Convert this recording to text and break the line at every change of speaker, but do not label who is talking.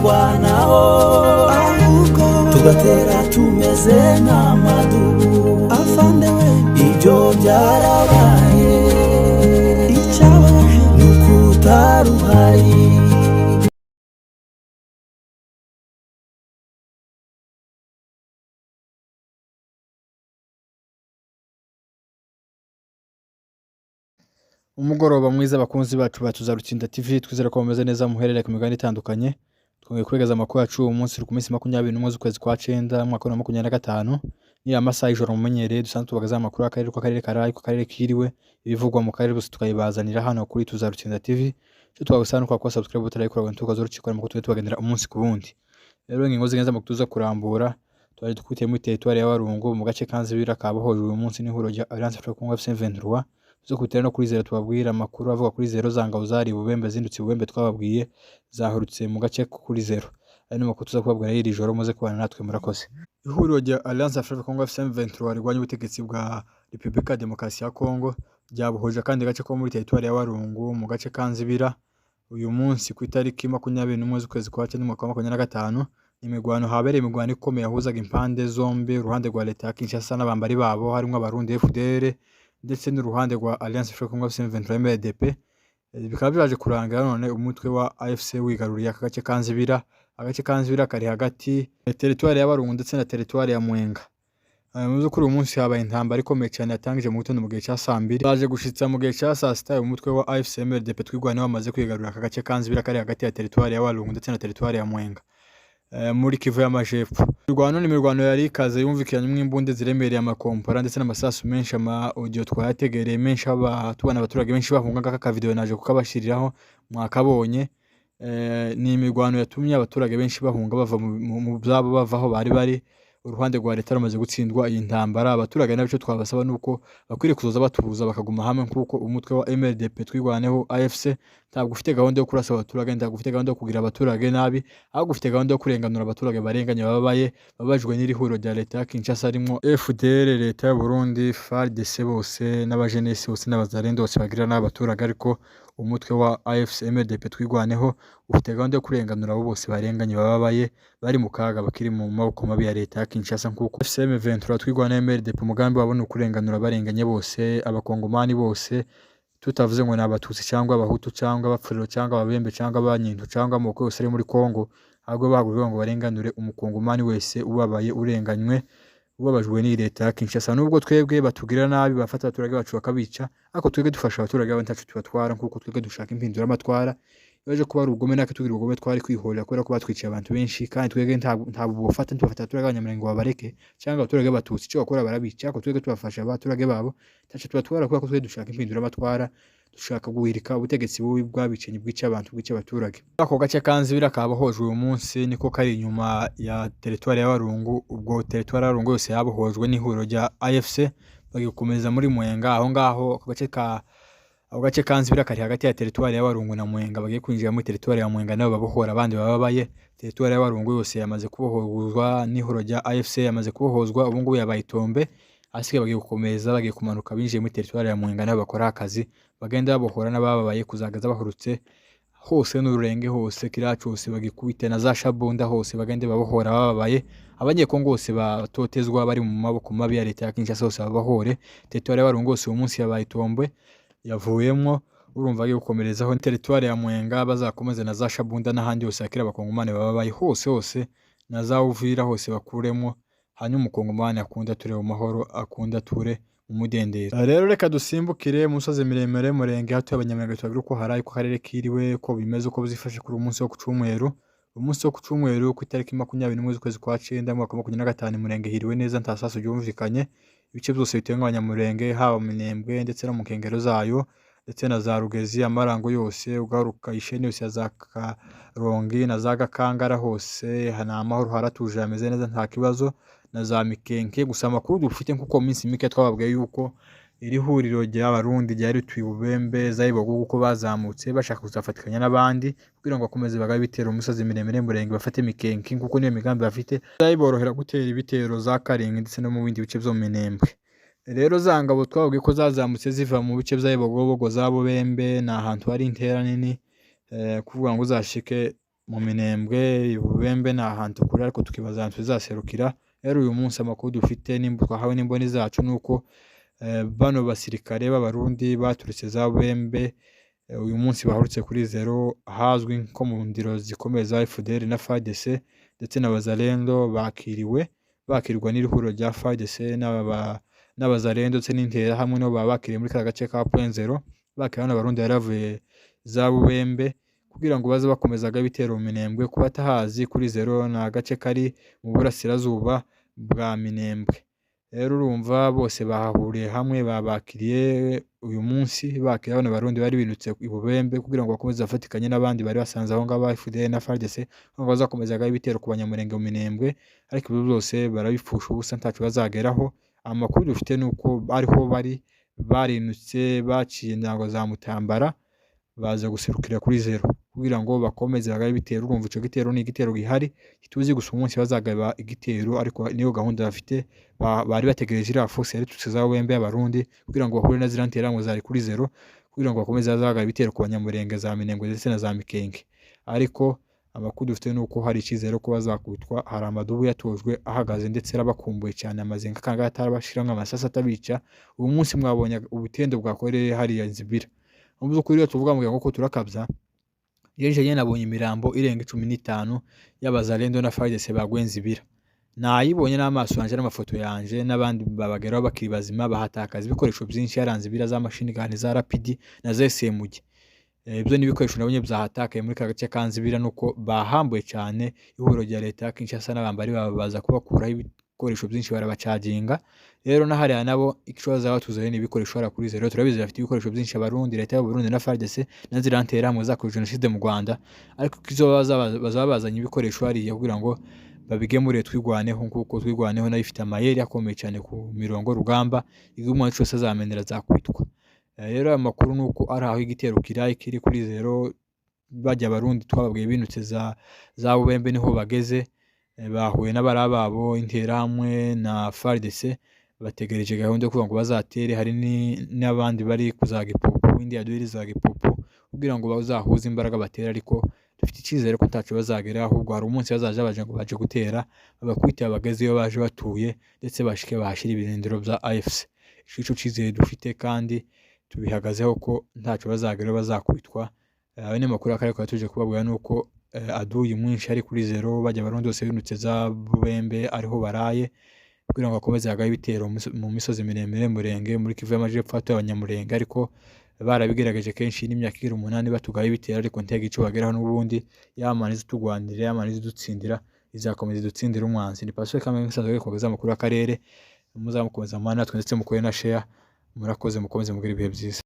kwirwanaho ahubwo tugatera tumeze nk'amadubu afande we ibyo byarabaye icyabaye ni ukutaruhari
umugoroba mwiza abakunzi bacu batuza Rutsinda TV twizera ko bameze neza muherere ku migani itandukanye twongeye kwegeza amakuru yacu uyu munsi ku minsi 21 z'ukwezi kwa 9 mwaka wa 2025 ni amasaha y'ijoro mumenyereye dusanzwe tubagaza amakuru y'akarere karayi ku karere kiriwe ibivugwa mu karere bose tukayibazanira hano kuri tuza Rutsinda TV cyo twagusana kwa subscribe utarayikora ngo tukazo rukikora mu kutuye tubagendera umunsi ku wundi rero ingingo zigenza mu kutuza kurambura twari dukutiye muri territoire ya Warungu mu gace kanzibira kabohoje uyu munsi n'ihuro rya Alliance Franco FC23 zo kutera no kuri zero tubabwira amakuru avuga kuri zero zangabo zari bubembe zindutse bubembe twababwiye zahurutse mu gace kuri zero ari makuru tuza kubabwira iri joro muze kubana natwe murakoze ihuriro rya Alliance Franco FC23 rigwanya ubutegetsi bwa Republika Demokarasi ya Kongo ryabuhoje kandi gace ko muri territoire ya Warungu mu gace kanzibira uyu munsi ku itariki 21 z'ukwezi kwa 9 mwaka wa 2025 imigwano habereye imigwano ikomeye yahuzaga impande zombi uruhande rwa leta ya Kinshasa n'abambari babo harimo abarundi FDR ndetse n'uruhande rwa Alliance Franco FC23 MDP bikaba byaje kurangira none umutwe wa AFC wigaruriye agace kanzibira kari hagati ya territoire ya Warungu ndetse na territoire ya Mwenga muzo kuri uyu munsi habaye intambara ikomeye cyane yatangije mu gitondo mu gihe cya 2 baje gushitsa mu gihe cya 6 umutwe wa AFC MDP twigwana bamaze kwigarurira agace kanzibira kari hagati ya territoire ya Warungu ndetse na territoire ya Mwenga muri Kivu y'Amajepfo irwano n'imirwano yari ikaze yumvikanye mw'imbunde ziremereye amakompora ndetse n'amasasu menshi ama audio twayategereye menshi tubana abaturage benshi bahunga aka video naje kukabashiriraho mwakabonye ni imirwano yatumye abaturage benshi bahunga bava mu byabo bavaho bari uruhande rwa leta rumaze gutsindwa iyi ntambara abaturage n'abico twabasaba nuko bakwiriye kuzoza batubuza bakaguma hamwe kuko umutwe wa MLDP twigwaneho AFC ntabwo ufite gahunda yo kurasa abaturage ntabwo ufite gahunda yo kugira abaturage nabi ahubwo ufite gahunda yo kurenganura abaturage barenganya bababaye babajwe n'iri huriro rya leta ya Kinshasa arimo FDR leta ya Burundi FARDC bose n'abajenesi bose n'abazarendo bose bagira n'abaturage ariko umutwe wa AFC MLDP twigwaneho ufite gahunda yo kurenganura abo bose barenganye bababaye bari mu kaga bakiri mu maboko mabi ya leta ya Kinshasa nkuko AFC M23 twigwana MLDP umugambi wabone kurenganura barenganye bose abakongomani bose tutavuze ngo nabatutsi cyangwa abahutu cyangwa abapfuriro cyangwa ababembe cyangwa abanyintu cyangwa amoko yose ari muri Kongo ahubwo bahaguruka ngo barenganure umukongomani wese ubabaye urenganywe ubabajwe ni leta ya Kinshasa nubwo twebwe batugira nabi bafata abaturage bacu bakabica ariko twebwe dufasha abaturage abantacu tubatwara nkuko twebwe dushaka impindura amatwara yaje kuba rugome naka tugira ubugome twari kwihorera kubera ko batwiciye abantu benshi kandi twebwe ntabwo bufata ntubafata abaturage abanyamurenge babareke cyangwa abaturage batutsi cyo bakora barabica ariko twebwe tubafasha abaturage babo tacu tubatwara kubera ko twebwe dushaka impindura amatwara dushaka guhirika ubutegetsi bubi bwabicenye bwica abantu bwica abaturage ako gace kanzibira kabohojwe uyu munsi niko kari inyuma ya territoire ya Warungu ubwo territoire ya Warungu yose yabohojwe n'ihuriro rya AFC bagikomeza muri Mwenga aho ngaho ako gace kanzibira kari hagati ya territoire ya Warungu na Mwenga bagiye kwinjira muri territoire ya Mwenga nabo babohora abandi bababaye territoire ya Warungu yose yamaze kubohozwa n'ihuriro rya AFC yamaze kubohozwa ubu ngubu yabaye Tombe asike bagiye gukomeza bagiye kumanuka binjiye muri territoire ya Mwenga nabo bakora akazi bagenda babohora n'abababaye kuzagaza bahurutse hose n'ururenge hose kiracu hose bagikubite na za shabunda hose bagende babohora bababaye abanye Kongo hose batotezwa bari mu maboko mabi ya leta ya Kinshasa hose babahore territoire ya Warungu hose uyu munsi yabaye Tombe yavuyemo urumva agiye gukomerezaho territoire ya Mwenga bazakomeza na za shabunda n'ahandi hose akira abakongomane bababaye hose na za Uvira hose bakuremo hanyuma umukongomane akunda ture mu mahoro akunda ture umudendero rero reka dusimbukire musoze miremere murenge hatu abanyamurenge twagira ko harayi ku karere kiriwe ko bimeze uko bizifashe kuri umunsi wo kucumweru umunsi wo kucumweru ku itariki 21 z'ukwezi kwa 9 mwaka wa 2025 murenge hiriwe neza ntasaso byumvikanye ibice byose bitenga abanyamurenge haba Minembwe ndetse no mu nkengero zayo ndetse na za Rugezi amarango yose ugaruka isheni yose za Karongi na za Gakangara hose hana amahoro haratuje ameze neza nta kibazo na za Mikenke gusa amakuru dufite nkuko minsi mike twababwiye yuko iri huriro ry'abarundi ryari twibubembe zayibogo uko bazamutse bashaka kuzafatikanya n'abandi kugira ngo bakomeze bagabe bitero umusozi miremire murenge bafate Mikenke kuko niyo migambi bafite zayiborohera gutera ibitero za Karenga ndetse no mu bindi bice byo Minembwe rero zangabo twabwiye ko zazamutse ziva mu bice by'ayibogobogo zabo bembe na ahantu hari intera nini kuvuga ngo uzashike mu Minembwe Bubembe ni ahantu kure ariko tukibaza ahantu tuzaserukira. Rero uyu munsi amakuru dufite twahawe n'imboni zacu nuko bano basirikare b'abarundi baturutse za Bubembe uyu munsi bahurutse kuri zero ahazwi nko mu ndiro zikomeye za FDL na FARDC ndetse na Wazalendo bakirwa n'ihuriro rya FARDC n'Abazalendo ndetse n'intera hamwe no bakiriye muri ka gace ka Point Zero bakira n'abarundi yaravuye za Bubembe kugira ngo baze bakomezaga ibitero mu Minembwe. Kuba atahazi kuri zero ni agace kari mu burasirazuba bwa Minembwe. Rero urumva bose bahahuriye hamwe babakiriye uyu munsi bakira bano barundi bari binutse i Bubembe kugira ngo bakomeze bafatikanye n'abandi bari basanze aho ngabo FDL na FARDC ngo bazakomezaga ibitero ku banyamurenge mu Minembwe, ariko ibyo byose barabipfusha ubusa ntacu bazageraho. Amakuru dufite nuko ariho barinutse baciye indango za Mutambara baza guserukira kuri zero kugira ngo bakomeze bagaye ibitero. Urumva ico gitero ni igitero gihari kituzi gusa umunsi bazagaba igitero, ariko niyo gahunda bafite bari bategereje ira force yari tuza Bubembe y'abarundi kugira ngo bahure na zirantera ngo zari kuri zero kugira ngo bakomeze bazagaba ibitero ku banyamurenge za Minembwe ndetse na za Mikenge. Ariko amakuru dufite nuko hari ikizero ko bazakutwa, hari amadubu yatojwe ahagaze ndetse arabakumbuye cyane amazenga kanga atarabashiramwe amasasa atabica. Uyu munsi mwabonye ubutendo bwakoreye hari ya Nzibira. Mu byukuri tuvuga mu ngo turakabya yeje nyene nabonye imirambo irenga 15 y'Abazalendo na FARDC bagwe Nzibira. Nayibonye n'amaso yanje n'amafoto yanje n'abandi babageraho bakiri bazima bahatakaza ibikoresho byinshi yaranze Nzibira za machine gun za Rapid na za SMG. Ibyo ni ibikoresho nabonye byahatakaye muri kagace ka Nzibira nuko bahambuye cyane ihuriro rya leta ya Kinshasa n'abambari baza kubakuraho ibikoresho byinshi barabacaginga. Rero nahari nabo ikibazo batuzaye ni ibikoresho ara kuri zero. Turabizi bafite ibikoresho byinshi abarundi leta y'u Burundi na FARDC na zirantera hamwe za jenoside mu Rwanda, ariko kizo bazabazanye ibikoresho hariya kugira ngo babigemure twigwaneho nkuko twigwaneho nayo ifite amayeri akomeye cyane ku mirongo rugamba igumwe cyose azamenera zakwitwa. Rero amakuru nuko ari aho igitero kiri kuri zero bajya abarundi twababwiye binutse za Bubembe niho bageze, bahuye n'abarababo intera hamwe na FARDC bategereje gahunda yo kuvuga ngo bazatere. Hari n'abandi bari kuzaga ipupu indi yaduhiri zaga ipupu kugira ngo bazahuze imbaraga batera, ariko dufite ikizere ko ntacu bazagera ahubwo hari umunsi baje ngo baje gutera babakwita abageze iyo baje batuye ndetse bashike bahashira ibirindiro bya AFC. Ico cizere dufite kandi tubihagazeho ko ntacu bazagera bazakwitwa. Abanyamakuru akarere kwa tuje kubabwira nuko aduyi mwinshi ari kuri zero bajya abarundi bose binutse za Bubembe ariho baraye kugira ngo bakomeze hagaye ibitero mu misozi miremire Murenge muri Kivu y'Amajepfo y'Abanyamurenge, ariko barabigerageje kenshi n'imyaka 8 batugaye ibitero, ariko ntege ico bageraho n'ubundi yamana izitugwanirira yamana izidutsindira izakomeza idutsindira umwanzi. Ni Pascal Kamenge nsanzwe kwageza amakuru y'akarere muzamukomeza mana natwe ndetse mukore na share. Murakoze mukomeze mugire ibihe byiza.